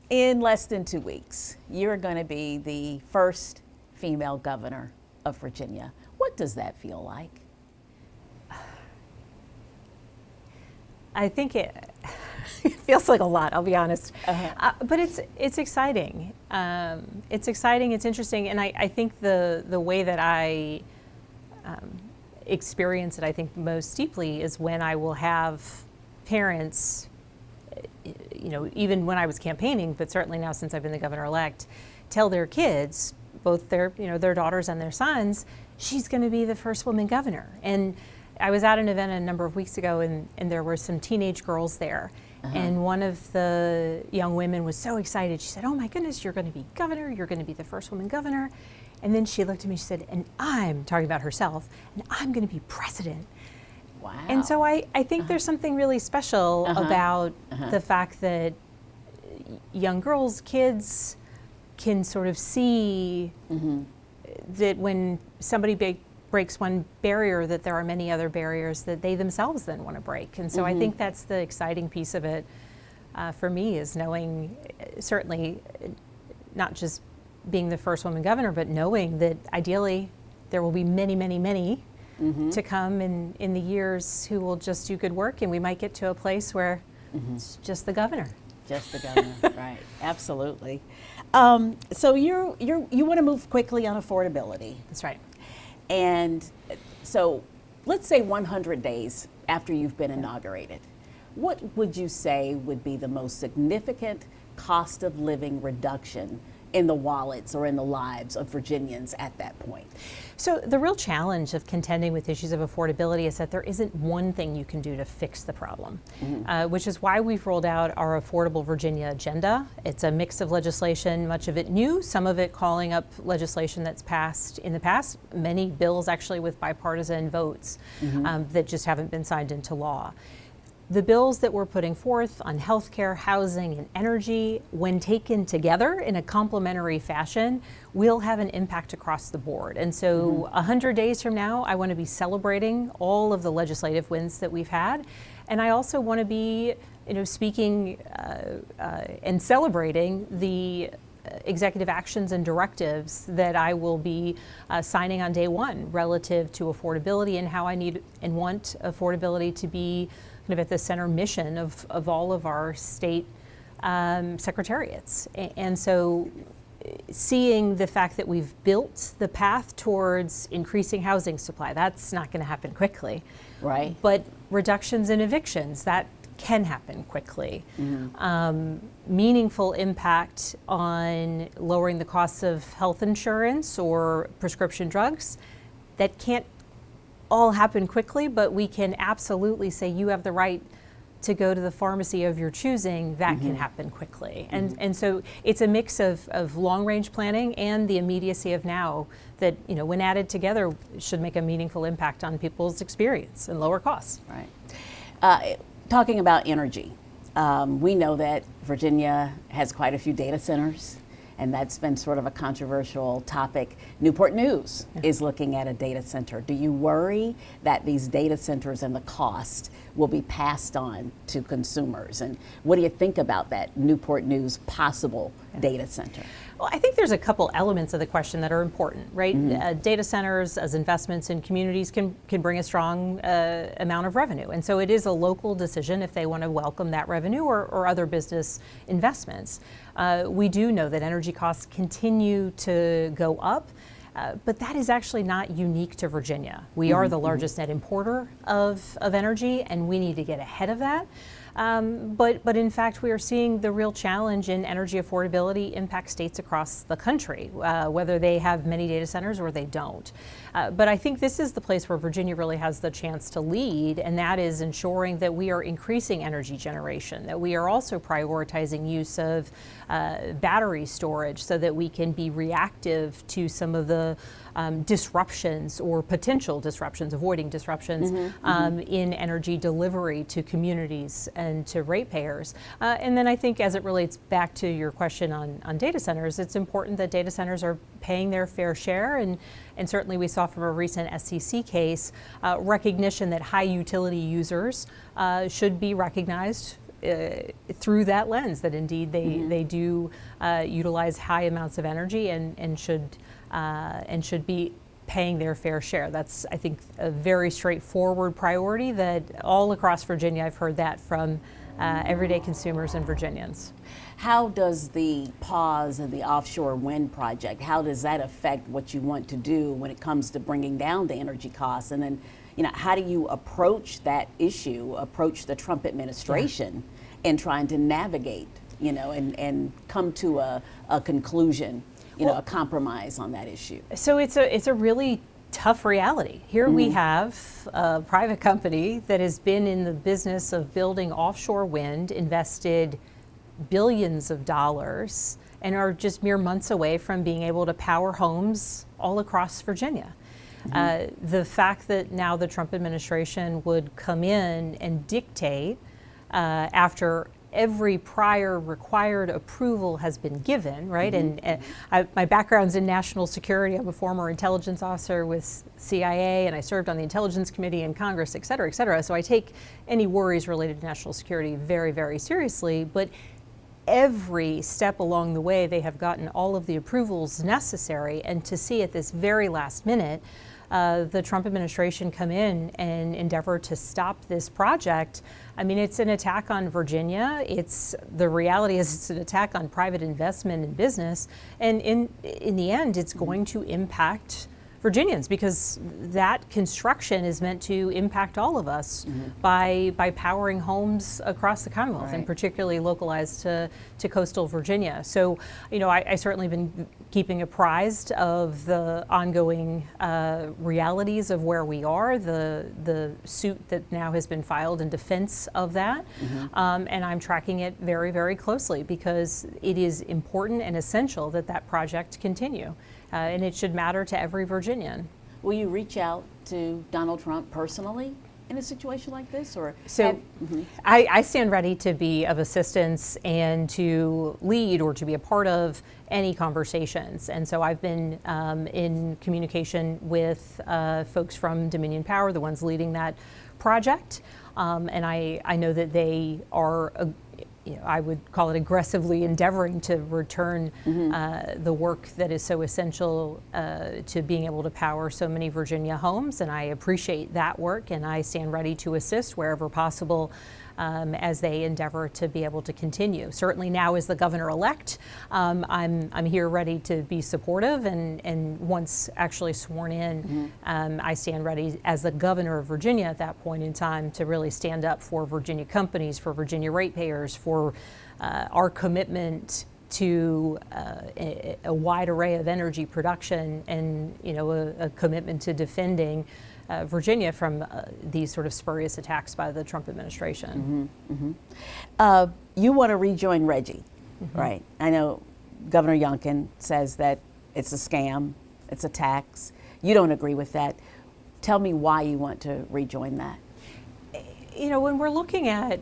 In less than 2 weeks, you're going to be the first female governor of Virginia. What does that feel like? I think it feels like a lot, I'll be honest. But it's exciting. It's exciting, it's interesting, and I think the way that I experience it, I think most deeply, is when I will have parents, even when I was campaigning, but certainly now since I've been the governor-elect, tell their kids, both their daughters and their sons, she's going to be the first woman governor. And I was at an event a number of weeks ago, and there were some teenage girls there. And one of the young women was so excited. She said, "Oh my goodness, you're going to be governor. You're going to be the first woman governor." And then she looked at me, she said, "And I'm," talking about herself, "and I'm going to be president." Wow. And so I think there's something really special about the fact that young girls, kids, can sort of see that when somebody breaks one barrier, that there are many other barriers that they themselves then want to break. And so I think that's the exciting piece of it for me, is knowing, certainly not just being the first woman governor, but knowing that ideally there will be many, many, many to come in the years who will just do good work, and we might get to a place where it's just the governor. Just the governor, right? Absolutely. So you want to move quickly on affordability. That's right. And so let's say 100 days after you've been inaugurated, what would you say would be the most significant cost of living reduction in the wallets or in the lives of Virginians at that point? So the real challenge of contending with issues of affordability is that there isn't one thing you can do to fix the problem, which is why we've rolled out our Affordable Virginia agenda. It's a mix of legislation, much of it new, some of it calling up legislation that's passed in the past, many bills actually with bipartisan votes that just haven't been signed into law. The bills that we're putting forth on healthcare, housing, and energy, when taken together in a complementary fashion, will have an impact across the board. And so 100 days from now, I want to be celebrating all of the legislative wins that we've had. And I also want to be, speaking and celebrating the executive actions and directives that I will be signing on day one relative to affordability, and how I need and want affordability to be kind of at the center mission of all of our state secretariats. And so seeing the fact that we've built the path towards increasing housing supply, that's not going to happen quickly. Right. But reductions in evictions, that can happen quickly. Meaningful impact on lowering the costs of health insurance or prescription drugs, that can't all happen quickly, but we can absolutely say you have the right to go to the pharmacy of your choosing. That can happen quickly. And so it's a mix of long-range planning and the immediacy of now that, when added together, should make a meaningful impact on people's experience and lower costs. Right. Talking about energy, we know that Virginia has quite a few data centers, and that's been sort of a controversial topic. Newport News is looking at a data center. Do you worry that these data centers and the cost will be passed on to consumers? And what do you think about that Newport News possible data center? Well, I think there's a couple elements of the question that are important, right? Data centers as investments in communities can bring a strong amount of revenue. And so it is a local decision if they want to welcome that revenue or other business investments. We do know that energy costs continue to go up, but that is actually not unique to Virginia. We are the largest net importer of energy, and we need to get ahead of that. But in fact, we are seeing the real challenge in energy affordability impact states across the country, whether they have many data centers or they don't. But I think this is the place where Virginia really has the chance to lead, and that is ensuring that we are increasing energy generation, that we are also prioritizing use of battery storage so that we can be reactive to some of the disruptions or potential disruptions, avoiding disruptions in energy delivery to communities and to ratepayers. And then I think as it relates back to your question on data centers, it's important that data centers are paying their fair share, and certainly we saw from a recent SEC case recognition that high utility users should be recognized through that lens, that indeed they do utilize high amounts of energy and should be paying their fair share. That's, I think, a very straightforward priority that all across Virginia, I've heard that from everyday consumers and Virginians. How does the pause of the offshore wind project, how does that affect what you want to do when it comes to bringing down the energy costs? And then, how do you approach that issue, approach the Trump administration in trying to navigate, and come to a conclusion, a compromise on that issue? So it's a really tough reality. Here we have a private company that has been in the business of building offshore wind, invested billions of dollars, and are just mere months away from being able to power homes all across Virginia. The fact that now the Trump administration would come in and dictate after every prior required approval has been given, right? And my background's in national security. I'm a former intelligence officer with CIA, and I served on the Intelligence Committee in Congress, et cetera, et cetera. So I take any worries related to national security very, very seriously. But every step along the way, they have gotten all of the approvals necessary. And to see at this very last minute, the Trump administration come in and endeavor to stop this project. I mean, it's an attack on Virginia. The reality is it's an attack on private investment and business. And in the end, it's going to impact Virginians, because that construction is meant to impact all of us by powering homes across the Commonwealth, and particularly localized to coastal Virginia. So, I certainly been keeping apprised of the ongoing realities of where we are, the suit that now has been filed in defense of that, and I'm tracking it very, very closely, because it is important and essential that that project continue. And it should matter to every Virginian. Will you reach out to Donald Trump personally in a situation like this? I stand ready to be of assistance and to lead or to be a part of any conversations. And so I've been in communication with folks from Dominion Power, the ones leading that project. And I know that they are I would call it aggressively endeavoring to return the work that is so essential to being able to power so many Virginia homes. And I appreciate that work, and I stand ready to assist wherever possible as they endeavor to be able to continue. Certainly now as the governor-elect, I'm here ready to be supportive, and once actually sworn in, I stand ready as the governor of Virginia at that point in time to really stand up for Virginia companies, for Virginia ratepayers, for our commitment to a wide array of energy production, and a commitment to defending Virginia from these sort of spurious attacks by the Trump administration. You want to rejoin Reggie, right? I know Governor Youngkin says that it's a scam, it's a tax. You don't agree with that. Tell me why you want to rejoin that. When we're looking at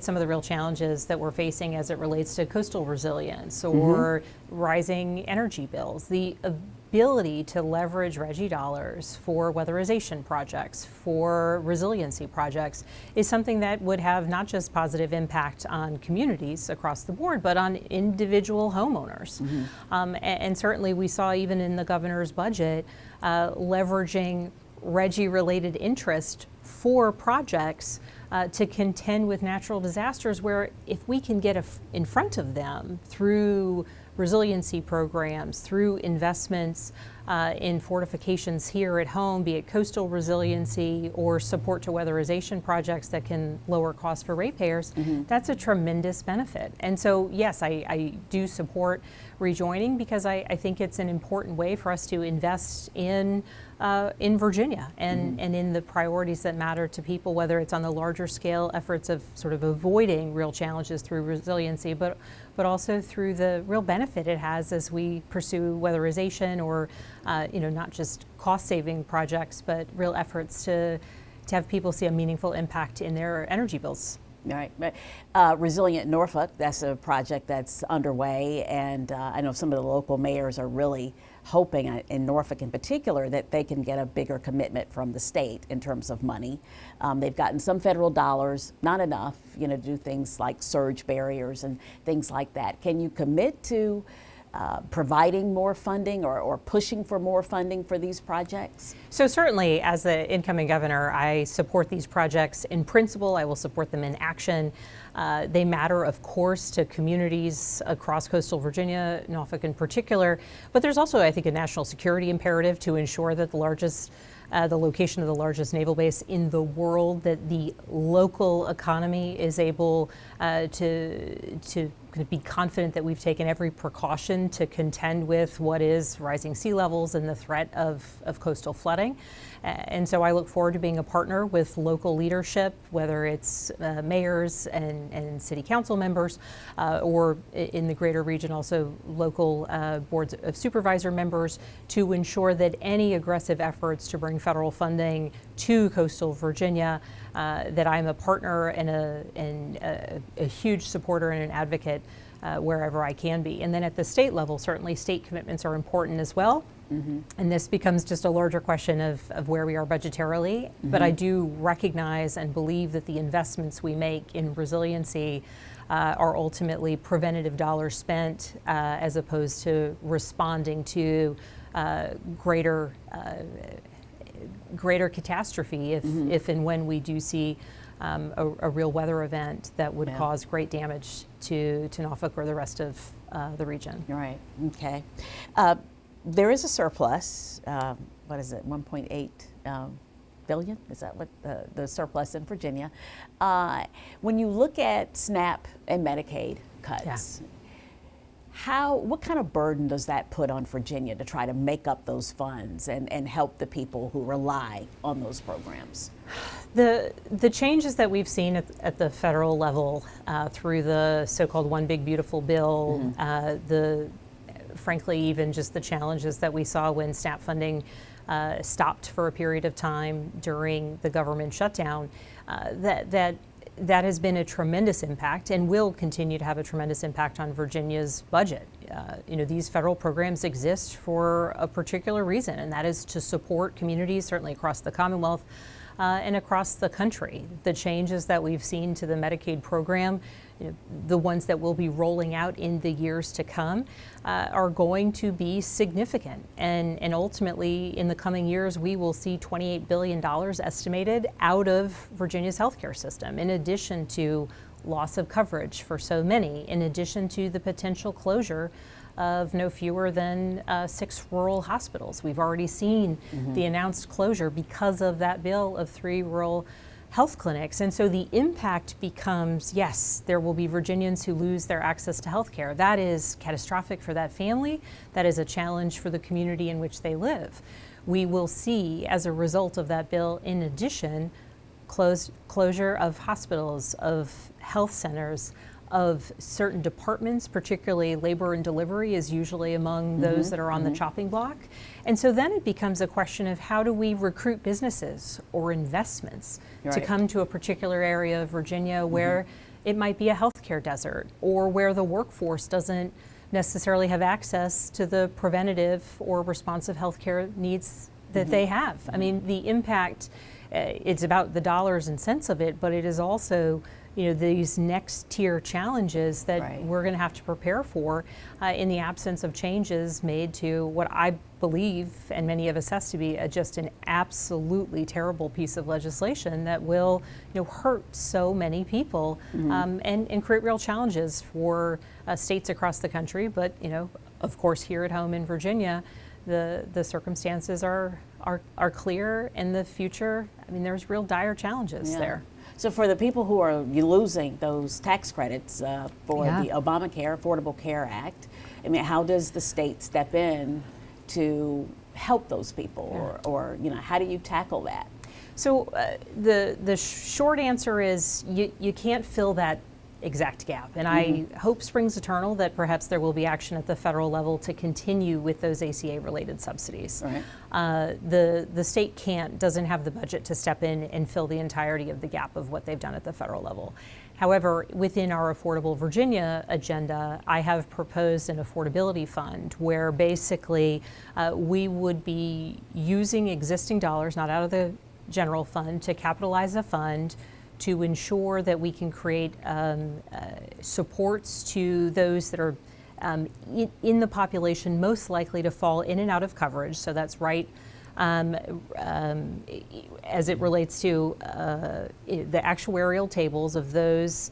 some of the real challenges that we're facing as it relates to coastal resilience or rising energy bills, the ability to leverage Reggie dollars for weatherization projects, for resiliency projects, is something that would have not just positive impact on communities across the board, but on individual homeowners. And certainly we saw even in the governor's budget, leveraging Reggie-related interest for projects to contend with natural disasters, where if we can get in front of them through resiliency programs, through investments in fortifications here at home, be it coastal resiliency or support to weatherization projects that can lower costs for ratepayers, that's a tremendous benefit. And so, yes, I do support rejoining, because I think it's an important way for us to invest in Virginia and in the priorities that matter to people, whether it's on the larger scale efforts of sort of avoiding real challenges through resiliency, but also through the real benefit it has as we pursue weatherization or not just cost-saving projects, but real efforts to have people see a meaningful impact in their energy bills. Right. But, Resilient Norfolk, that's a project that's underway, and I know some of the local mayors are really hoping, in Norfolk in particular, that they can get a bigger commitment from the state in terms of money. They've gotten some federal dollars, not enough, to do things like surge barriers and things like that. Can you commit to providing more funding or pushing for more funding for these projects? So certainly, as the incoming governor, I support these projects in principle. I will support them in action. They matter, of course, to communities across coastal Virginia, Norfolk in particular. But there's also, I think, a national security imperative to ensure that the location of the largest naval base in the world, that the local economy is able to be confident that we've taken every precaution to contend with what is rising sea levels and the threat of coastal flooding. And so I look forward to being a partner with local leadership, whether it's mayors and city council members, or in the greater region also local boards of supervisor members, to ensure that any aggressive efforts to bring federal funding to coastal Virginia, that I'm a partner and a huge supporter and an advocate wherever I can be. And then at the state level, certainly state commitments are important as well. Mm-hmm. And this becomes just a larger question of where we are budgetarily. Mm-hmm. But I do recognize and believe that the investments we make in resiliency are ultimately preventative dollars spent as opposed to responding to greater catastrophe if and when we do see a real weather event that would cause great damage to Norfolk or the rest of the region. Right. Okay. There is a surplus. What is it? 1.8 billion? Is that what the surplus in Virginia? When you look at SNAP and Medicaid cuts, what kind of burden does that put on Virginia to try to make up those funds and help the people who rely on those programs? The changes that we've seen at the federal level through the so-called One Big Beautiful Bill, frankly, even just the challenges that we saw when SNAP funding stopped for a period of time during the government shutdown, that has been a tremendous impact and will continue to have a tremendous impact on Virginia's budget. These federal programs exist for a particular reason, and that is to support communities, certainly across the Commonwealth and across the country. The changes that we've seen to the Medicaid program, the ones that will be rolling out in the years to come, are going to be significant. And ultimately, in the coming years, we will see $28 billion estimated out of Virginia's healthcare system, in addition to loss of coverage for so many, in addition to the potential closure of no fewer than 6 rural hospitals. We've already seen the announced closure because of that bill of 3 rural health clinics. And so the impact becomes, yes, there will be Virginians who lose their access to health care. That is catastrophic for that family. That is a challenge for the community in which they live. We will see, as a result of that bill, in addition, closure of hospitals, of health centers, of certain departments, particularly labor and delivery is usually among those that are on the chopping block. And so then it becomes a question of how do we recruit businesses or investments to come to a particular area of Virginia where it might be a healthcare desert, or where the workforce doesn't necessarily have access to the preventative or responsive healthcare needs that they have. I mean, the impact, it's about the dollars and cents of it, but it is also these next tier challenges that we're going to have to prepare for in the absence of changes made to what I believe, and many of us has to be, just an absolutely terrible piece of legislation that will hurt so many people and create real challenges for states across the country. But of course, here at home in Virginia, the circumstances are clear, and the future, I mean, there's real dire challenges there. So for the people who are losing those tax credits for the Obamacare Affordable Care Act, I mean, how does the state step in to help those people, or how do you tackle that? So the short answer is you can't fill that exact gap. And I hope springs eternal that perhaps there will be action at the federal level to continue with those ACA-related subsidies. The state doesn't have the budget to step in and fill the entirety of the gap of what they've done at the federal level. However, within our Affordable Virginia agenda, I have proposed an affordability fund where basically we would be using existing dollars, not out of the general fund, to capitalize a fund to ensure that we can create supports to those that are in the population most likely to fall in and out of coverage. So that's right as it relates to the actuarial tables of those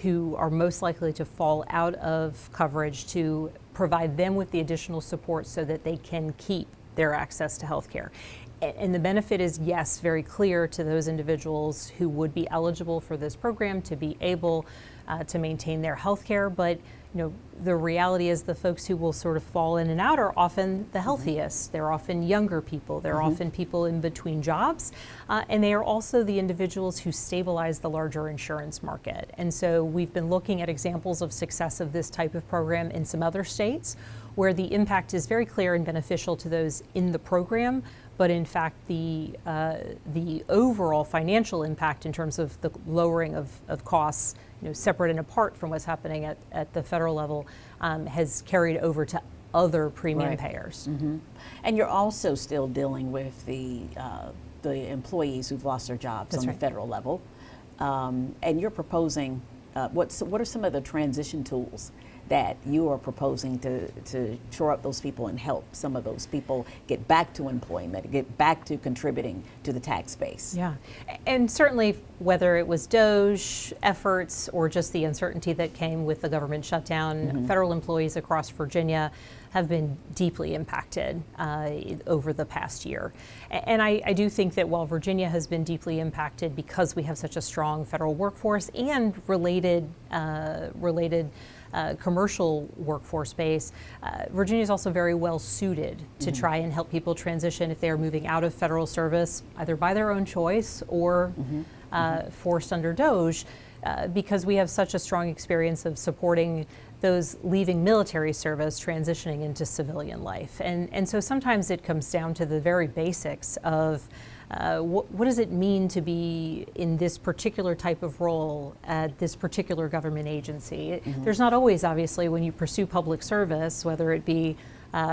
who are most likely to fall out of coverage, to provide them with the additional support so that they can keep their access to health care. And the benefit is, yes, very clear to those individuals who would be eligible for this program to be able to maintain their health care. But the reality is the folks who will sort of fall in and out are often the healthiest. They're often younger people. They're often people in between jobs. And they are also the individuals who stabilize the larger insurance market. And so we've been looking at examples of success of this type of program in some other states where the impact is very clear and beneficial to those in the program. But in fact, the overall financial impact in terms of the lowering of costs, separate and apart from what's happening at the federal level, has carried over to other premium payers. And you're also still dealing with the employees who've lost their jobs on the federal level. And you're proposing, what are some of the transition tools that you are proposing to shore up those people and help some of those people get back to employment, get back to contributing to the tax base? Yeah, and certainly whether it was DOGE efforts or just the uncertainty that came with the government shutdown, federal employees across Virginia have been deeply impacted over the past year. And I do think that while Virginia has been deeply impacted because we have such a strong federal workforce and related commercial workforce base, Virginia is also very well suited to try and help people transition if they are moving out of federal service, either by their own choice or forced under DOGE, because we have such a strong experience of supporting those leaving military service transitioning into civilian life. And so sometimes it comes down to the very basics of what does it mean to be in this particular type of role at this particular government agency? There's not always, obviously, when you pursue public service, whether it be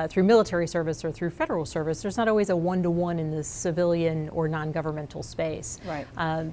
through military service or through federal service, there's not always a one-to-one in the civilian or non-governmental space. Right.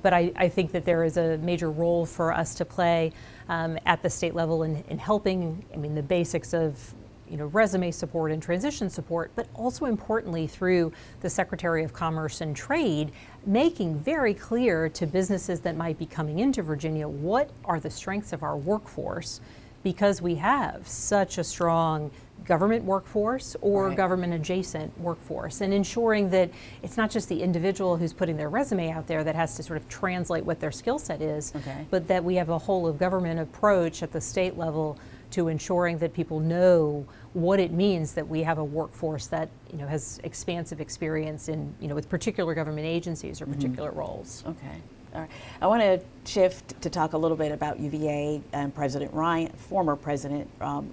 But I think that there is a major role for us to play at the state level in helping, the basics of resume support and transition support, but also importantly through the Secretary of Commerce and Trade, making very clear to businesses that might be coming into Virginia what are the strengths of our workforce, because we have such a strong government workforce or government adjacent workforce, and ensuring that it's not just the individual who's putting their resume out there that has to sort of translate what their skill set is, but that we have a whole of government approach at the state level to ensuring that people know what it means that we have a workforce that has expansive experience in with particular government agencies or particular roles. Okay. All right. I want to shift to talk a little bit about UVA and President Ryan, former President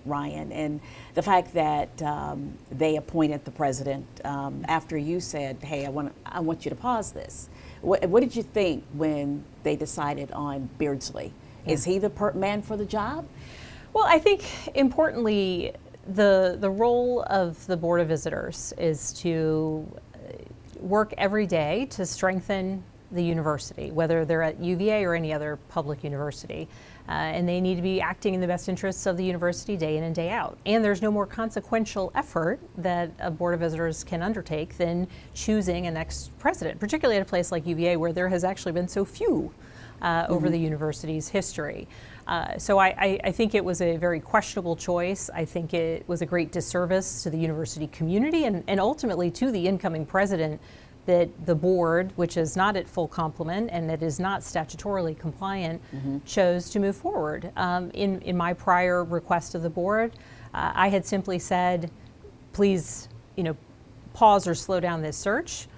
Ryan, and the fact that they appointed the president after you said, "Hey, I want you to pause this." What did you think when they decided on Beardsley? Is he the man for the job? Well, I think importantly, the role of the Board of Visitors is to work every day to strengthen the university, whether they're at UVA or any other public university. And they need to be acting in the best interests of the university day in and day out. And there's no more consequential effort that a Board of Visitors can undertake than choosing a next president, particularly at a place like UVA where there has actually been so few over the university's history. So I think it was a very questionable choice. I think it was a great disservice to the university community and ultimately to the incoming president, that the board, which is not at full complement and that is not statutorily compliant, chose to move forward. In my prior request of the board, I had simply said, please, pause or slow down this search.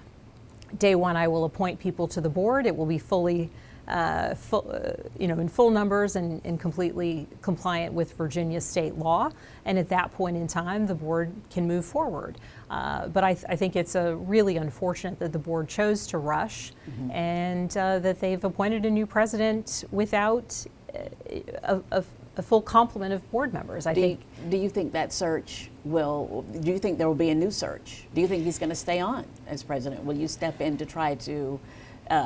Day one, I will appoint people to the board. It will be fully in full numbers and completely compliant with Virginia state law. And at that point in time, the board can move forward. But I think it's really unfortunate that the board chose to rush and that they've appointed a new president without a full complement of board members. Do you think that search do you think there will be a new search? Do you think he's going to stay on as president? Will you step in to try to,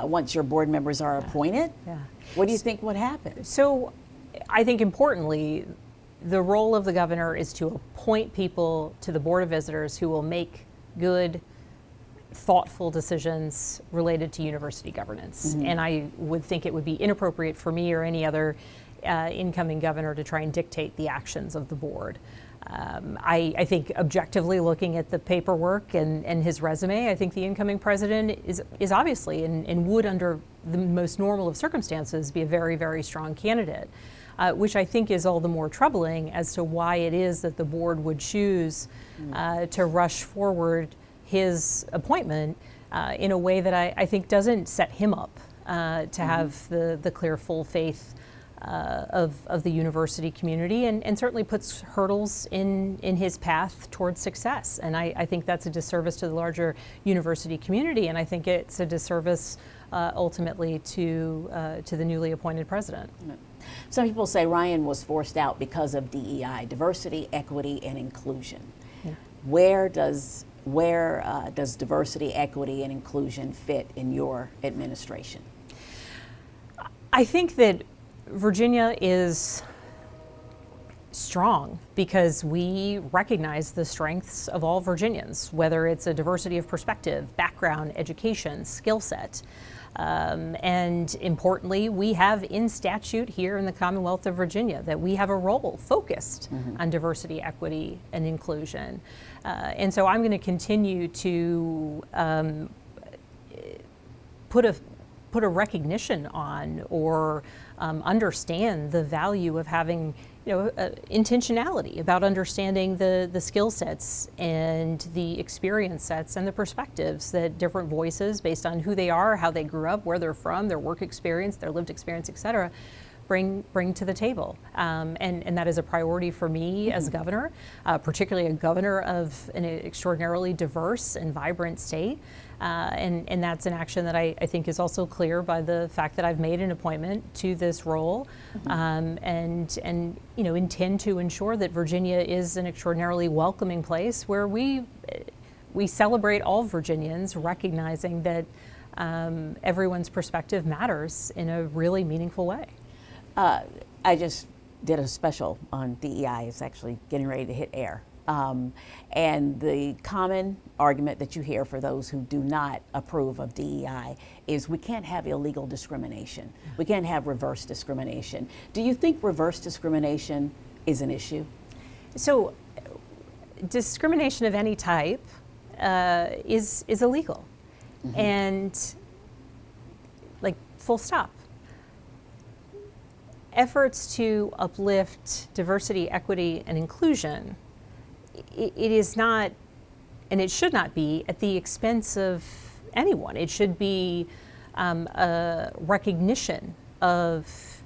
once your board members are appointed? Yeah. What do you think would happen? So I think importantly, the role of the governor is to appoint people to the Board of Visitors who will make good, thoughtful decisions related to university governance. And I would think it would be inappropriate for me or any other incoming governor to try and dictate the actions of the board. I think objectively looking at the paperwork and his resume, I think the incoming president is obviously and would under the most normal of circumstances be a very, very strong candidate, which I think is all the more troubling as to why it is that the board would choose to rush forward his appointment in a way that I think doesn't set him up to have the clear, full faith of the university community and certainly puts hurdles in his path towards success. And I think that's a disservice to the larger university community, and I think it's a disservice ultimately to the newly appointed president. Some people say Ryan was forced out because of DEI, diversity, equity, and inclusion. Yeah. Where does diversity, equity, and inclusion fit in your administration? I think that Virginia is strong because we recognize the strengths of all Virginians, whether it's a diversity of perspective, background, education, skill set. And importantly, we have in statute here in the Commonwealth of Virginia that we have a role focused on diversity, equity, and inclusion. And so I'm going to continue to put a recognition on or understand the value of having intentionality about understanding the skill sets and the experience sets and the perspectives that different voices based on who they are, how they grew up, where they're from, their work experience, their lived experience, et cetera, bring to the table. And that is a priority for me as governor, particularly a governor of an extraordinarily diverse and vibrant state. And that's an action that I think is also clear by the fact that I've made an appointment to this role, and intend to ensure that Virginia is an extraordinarily welcoming place where we celebrate all Virginians, recognizing that everyone's perspective matters in a really meaningful way. I just did a special on DEI. It's actually getting ready to hit air. And the common argument that you hear for those who do not approve of DEI is we can't have illegal discrimination. We can't have reverse discrimination. Do you think reverse discrimination is an issue? So discrimination of any type is illegal. And like full stop. Efforts to uplift diversity, equity, and inclusion, it is not, and it should not be, at the expense of anyone. It should be a recognition of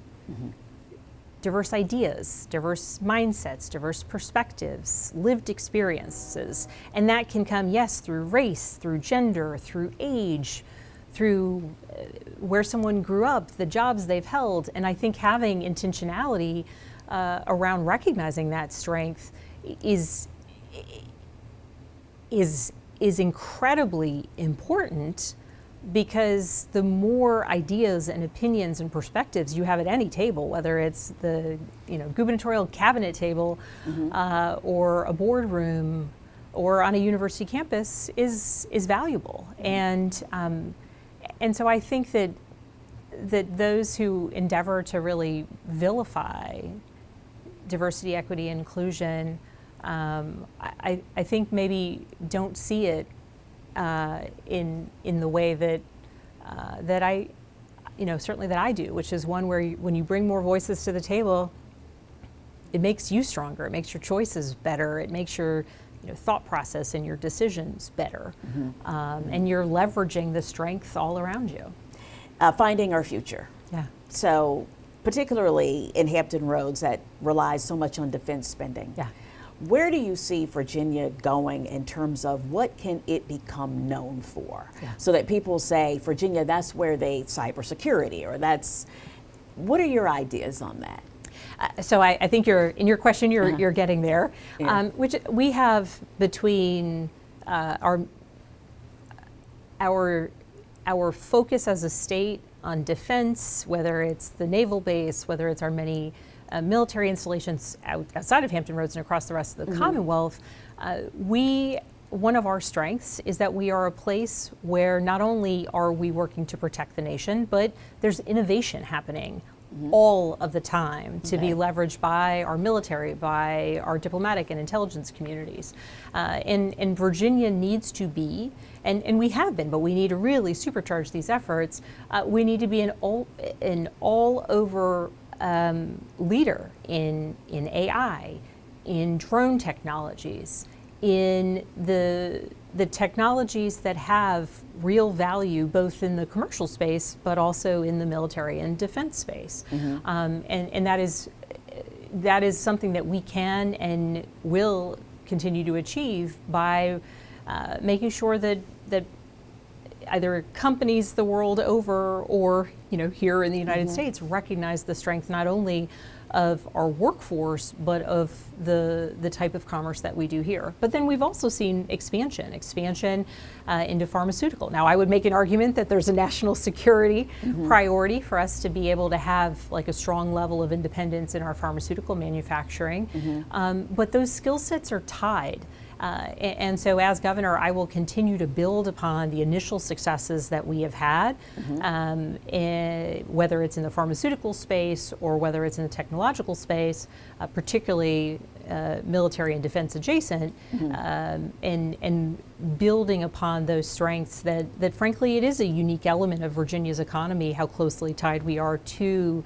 diverse ideas, diverse mindsets, diverse perspectives, lived experiences. And that can come, yes, through race, through gender, through age, through where someone grew up, the jobs they've held. And I think having intentionality around recognizing that strength is incredibly important, because the more ideas and opinions and perspectives you have at any table, whether it's the gubernatorial cabinet table or a boardroom or on a university campus, is valuable. And so I think that those who endeavor to really vilify diversity, equity, and inclusion, I think maybe don't see it in the way that I, certainly that I do, which is one where when you bring more voices to the table, it makes you stronger. It makes your choices better. It makes your thought process and your decisions better. And you're leveraging the strength all around you. Finding our future. Yeah. So particularly in Hampton Roads that relies so much on defense spending. Yeah. Where do you see Virginia going in terms of what can it become known for? Yeah. So that people say, Virginia, that's where they cybersecurity, or that's, what are your ideas on that? So I think in your question, you're getting there, Yeah. which we have between our focus as a state on defense, whether it's the naval base, whether it's our many military installations outside of Hampton Roads and across the rest of the Commonwealth. One of our strengths is that we are a place where not only are we working to protect the nation, but there's innovation happening all of the time to be leveraged by our military, by our diplomatic and intelligence communities. And Virginia needs to be, and we have been, but we need to really supercharge these efforts. We need to be an all-over leader in AI, in drone technologies, in the technologies that have real value both in the commercial space but also in the military and defense space. And that is something that we can and will continue to achieve by making sure that either companies the world over or here in the United States recognize the strength not only of our workforce, but of the type of commerce that we do here. But then we've also seen expansion into pharmaceutical. Now, I would make an argument that there's a national security priority for us to be able to have like a strong level of independence in our pharmaceutical manufacturing. But those skill sets are tied. And so as governor, I will continue to build upon the initial successes that we have had, whether it's in the pharmaceutical space or whether it's in the technological space, particularly military and defense adjacent, and building upon those strengths that frankly, it is a unique element of Virginia's economy, how closely tied we are to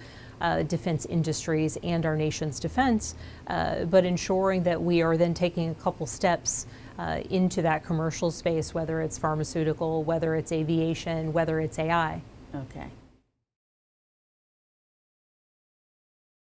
defense industries and our nation's defense, but ensuring that we are then taking a couple steps into that commercial space, whether it's pharmaceutical, whether it's aviation, whether it's AI. Okay.